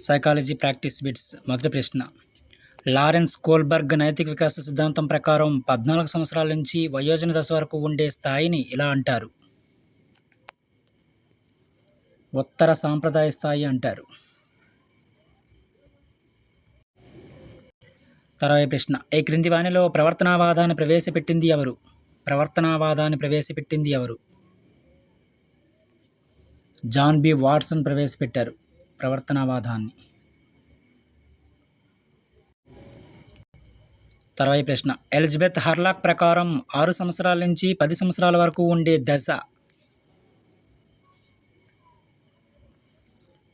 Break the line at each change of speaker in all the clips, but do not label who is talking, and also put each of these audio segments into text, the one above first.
Psychology practice bits. మొదటి ప్రశ్న. Lawrence Kohlberg నైతిక వికాస సిద్ధాంతం ప్రకారం 14 సంవత్సరాల నుంచి వయోజన దశ వరకు ఉండే స్థాయిని ఇలా అంటారు. ఉత్తర సాంప్రదాయ స్థాయి అంటారు. తర్వాత ప్రశ్న. ఈ క్రింది వానిలో ప్రవర్తనావాదాన్ని ప్రవేశపెట్టింది ఎవరు? జాన్ బి వాట్సన్ ప్రవేశపెట్టారు ప్రవర్తనావాదాన్ని. తర్వాత ప్రశ్న. ఎలిజబెత్ హర్లాక్ ప్రకారం 6 సంవత్సరాల నుంచి 10 సంవత్సరాల వరకు ఉండే దశ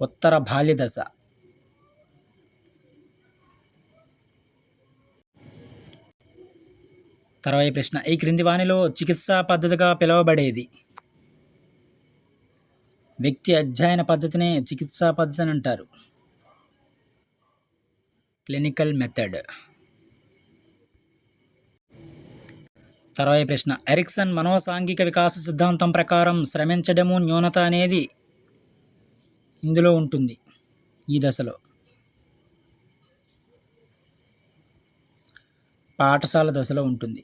ఉత్తర బాల్య దశ. తర్వాత ప్రశ్న. ఈ క్రింది వానిలో చికిత్సా పద్ధతిగా పిలువబడేది? వ్యక్తి అధ్యయన పద్ధతినే చికిత్సా పద్ధతి అని అంటారు. Clinical method. తర్వాత ప్రశ్న. ఎరిక్సన్ మనోసాంఘిక వికాస సిద్ధాంతం ప్రకారం శ్రమించడము న్యూనత అనేది ఇందులో ఉంటుంది. ఈ దశలో పాఠశాల దశలో ఉంటుంది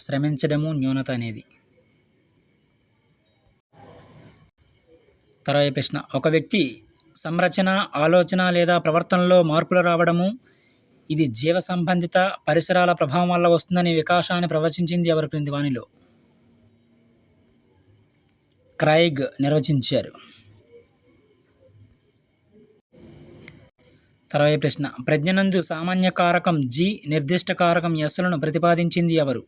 శ్రమించడము న్యూనత అనేది. తర్వాత ప్రశ్న. ఒక వ్యక్తి సంరచన, ఆలోచన లేదా ప్రవర్తనలో మార్పులు రావడము ఇది జీవ సంబంధిత పరిసరాల ప్రభావం వల్ల వస్తుందని వికాసాన్ని ప్రవచించింది ఎవరు క్రింది వానిలో? క్రైగ్ నిర్వచించారు. తర్వాత ప్రశ్న. ప్రజ్ఞనందు సామాన్య కారకం జి, నిర్దిష్ట కారకం ఎస్లను ప్రతిపాదించింది ఎవరు?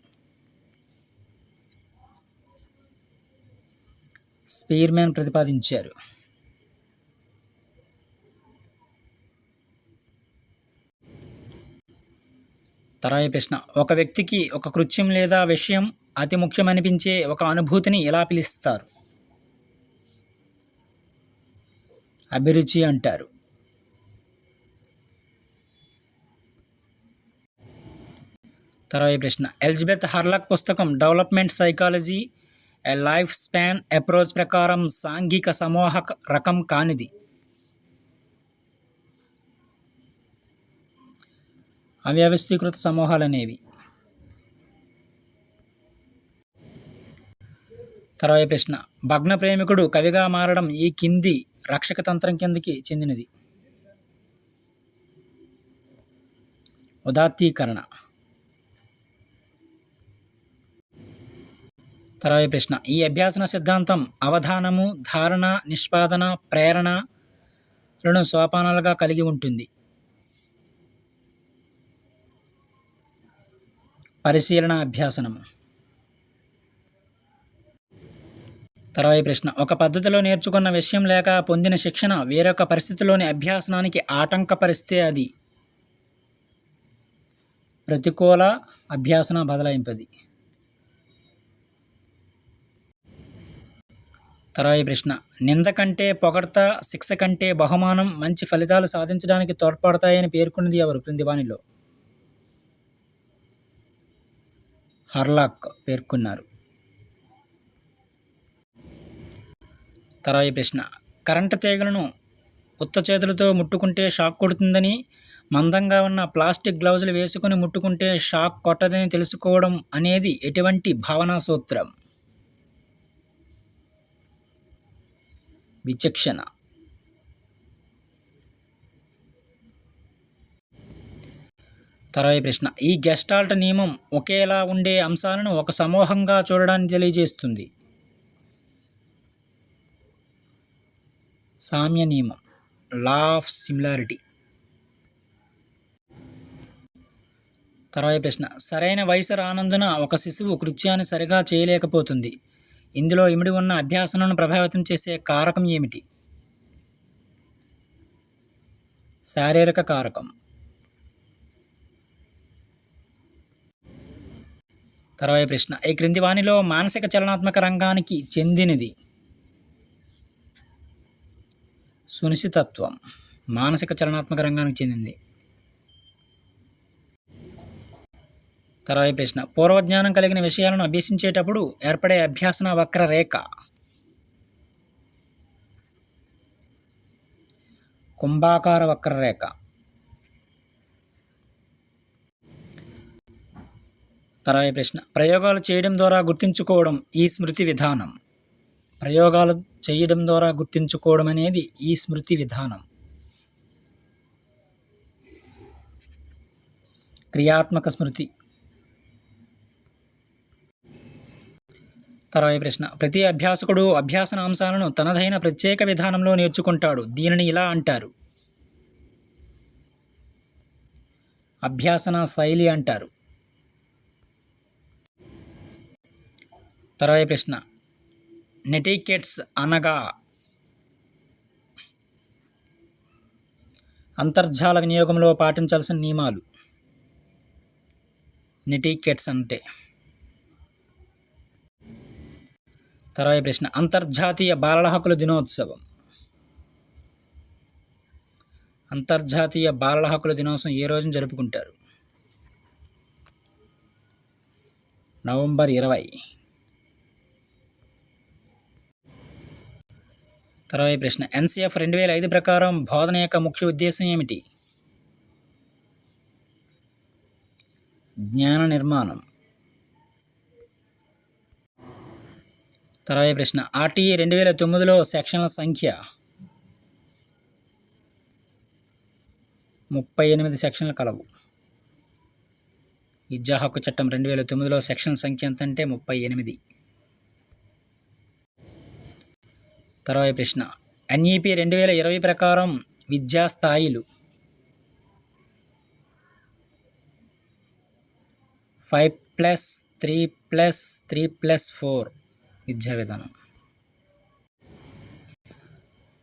స్పీర్మన్ ప్రతిపాదించారు. తర్వాత ప్రశ్న. ఒక వ్యక్తికి ఒక కృత్యం లేదా విషయం అతి ముఖ్యమనిపించే ఒక అనుభూతిని ఎలా పిలుస్తారు? అభిరుచి అంటారు. తర్వాత ప్రశ్న. ఎలిజబెత్ హర్లాక్ పుస్తకం డెవలప్మెంట్ సైకాలజీ ఏ లైఫ్ స్పాన్ అప్రోచ్ ప్రకారం సాంఘిక సమూహ రకం కానిది? అవ్యవస్థీకృత సమూహాలు అనేవి. తర్వాత ప్రశ్న. భగ్న ప్రేమికుడు కవిగా మారడం ఈ కింది రక్షక తంత్రం కిందకి చెందినది? ఉదాత్తీకరణ. తర్వాత ప్రశ్న. ఈ అభ్యాసన సిద్ధాంతం అవధానము, ధారణ, నిష్పాదన, ప్రేరణలను సోపానాలుగా కలిగి ఉంటుంది. పరిశీలన అభ్యాసనము. తర్వాత ప్రశ్న. ఒక పద్ధతిలో నేర్చుకున్న విషయం లేక పొందిన శిక్షణ వేరొక పరిస్థితిలోని అభ్యాసనానికి ఆటంకపరిస్తే అది ప్రతికూల అభ్యాసన బదలాయింపది. తర్వాత ప్రశ్న. నింద కంటే పొగడ్త, శిక్ష కంటే బహుమానం మంచి ఫలితాలు సాధించడానికి తోడ్పడతాయని పేర్కొన్నది ఎవరు క్రింది వానిలో? హర్లాక్ పేర్కొన్నారు. తర్వాత ప్రశ్న. కరెంటు తీగలను ఉత్త చేతులతో ముట్టుకుంటే షాక్ కొడుతుందని, మందంగా ఉన్న ప్లాస్టిక్ గ్లౌజులు వేసుకుని ముట్టుకుంటే షాక్ కొట్టదని తెలుసుకోవడం అనేది ఎటువంటి భావనా సూత్రం? విచక్షణ. తర్వాత ప్రశ్న. ఈ గెస్టాల్ట్ నియమం ఒకేలా ఉండే అంశాలను ఒక సమూహంగా చూడడాన్ని తెలియజేస్తుంది. సామ్య నియమం, లా ఆఫ్ సిమిలారిటీ. తర్వాత ప్రశ్న. సరైన వయసు రానందున ఒక శిశువు కృత్యాన్ని సరిగా చేయలేకపోతుంది. ఇందులో ఇమిడి ఉన్న అభ్యాసనను ప్రభావితం చేసే కారకం ఏమిటి? శారీరక కారకం. తర్వాత ప్రశ్న. ఈ క్రింది వానిలో మానసిక చలనాత్మక రంగానికి చెందినది? సునిశ్చితత్వం మానసిక చలనాత్మక రంగానికి చెందింది. తర్వాత ప్రశ్న. పూర్వజ్ఞానం కలిగిన విషయాలను అభ్యసించేటప్పుడు ఏర్పడే అభ్యాసన వక్రరేఖ? కుంభాకార వక్రరేఖ. తర్వాత ప్రశ్న, ప్రయోగాలు చేయడం ద్వారా గుర్తుంచుకోవడం ఈ స్మృతి విధానం. ప్రయోగాలు చేయడం ద్వారా గుర్తుంచుకోవడం అనేది ఈ స్మృతి విధానం. క్రియాత్మక స్మృతి. తర్వాత ప్రశ్న, ప్రతి అభ్యాసకుడు అభ్యాసన అంశాలను తనదైన ప్రత్యేక విధానంలో నేర్చుకుంటాడు. దీనిని ఇలా అంటారు. అభ్యాసన శైలి అంటారు. తర్వాత ప్రశ్న, నెటికెట్స్ అనగా అంతర్జాల వినియోగంలో పాటించాల్సిన నియమాలు. నెటికెట్స్ అంటే. తర్వాత ప్రశ్న, అంతర్జాతీయ బాలల హక్కుల దినోత్సవం. అంతర్జాతీయ బాలల హక్కుల దినోత్సవం ఏ రోజున జరుపుకుంటారు? నవంబర్ 20. తర్వాత ప్రశ్న, ఎన్సిఎఫ్ 2005 ప్రకారం బోధన యొక్క ముఖ్య ఉద్దేశం ఏమిటి? జ్ఞాన నిర్మాణం. తర్వాత ప్రశ్న, ఆర్టీఈ 2009లో సెక్షన్ల సంఖ్య 38 సెక్షన్లు కలవు. విద్యా హక్కు చట్టం 2009లో సెక్షన్ సంఖ్య ఎంత అంటే 38. తర్వాత ప్రశ్న, ఎన్ఈపి 2020 ప్రకారం విద్యా స్థాయిలు 5+3+3+4 విద్యా విధానం.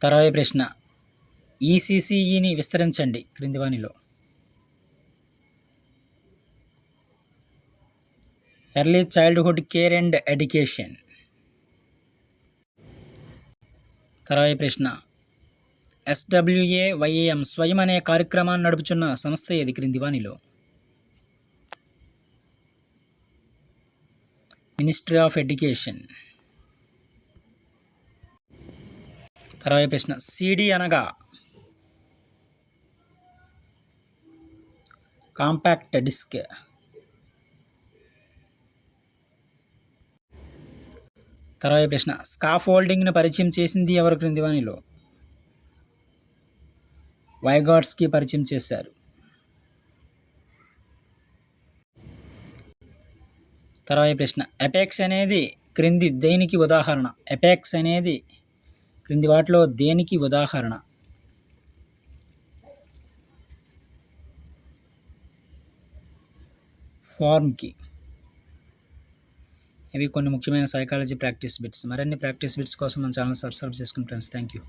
తర్వాత ప్రశ్న, ఈసీసీఈని విస్తరించండి క్రింది వానిలో. Early childhood care and education. తర్వాత ప్రశ్న, SWAYAM స్వయం అనే కార్యక్రమాన్ని నడుపుచున్న సంస్థ ఏది క్రింది వానిలో? Ministry of education. తర్వాత ప్రశ్న, సిడి అనగా కాంపాక్ట్ డిస్క్. తర్వాత ప్రశ్న, స్కాఫోల్డింగ్ను పరిచయం చేసింది ఎవరు క్రింది వానిలో? వైగాట్స్కి పరిచయం చేశారు. తర్వాత ప్రశ్న, ఎపెక్స్ అనేది క్రింది దేనికి ఉదాహరణ? ఎపెక్స్ అనేది క్రింది వాటిలో దేనికి ఉదాహరణ? ఫార్మ్కి. ఇవి కొన్ని ముఖ్యమైన సైకాలజీ ప్రాక్టీస్ బిట్స్. మరిన్ని ప్రాక్టీస్ బిట్స్ కోసం మన ఛానల్ సబ్స్క్రైబ్ చేసుకోండి ఫ్రెండ్స్. Thank you.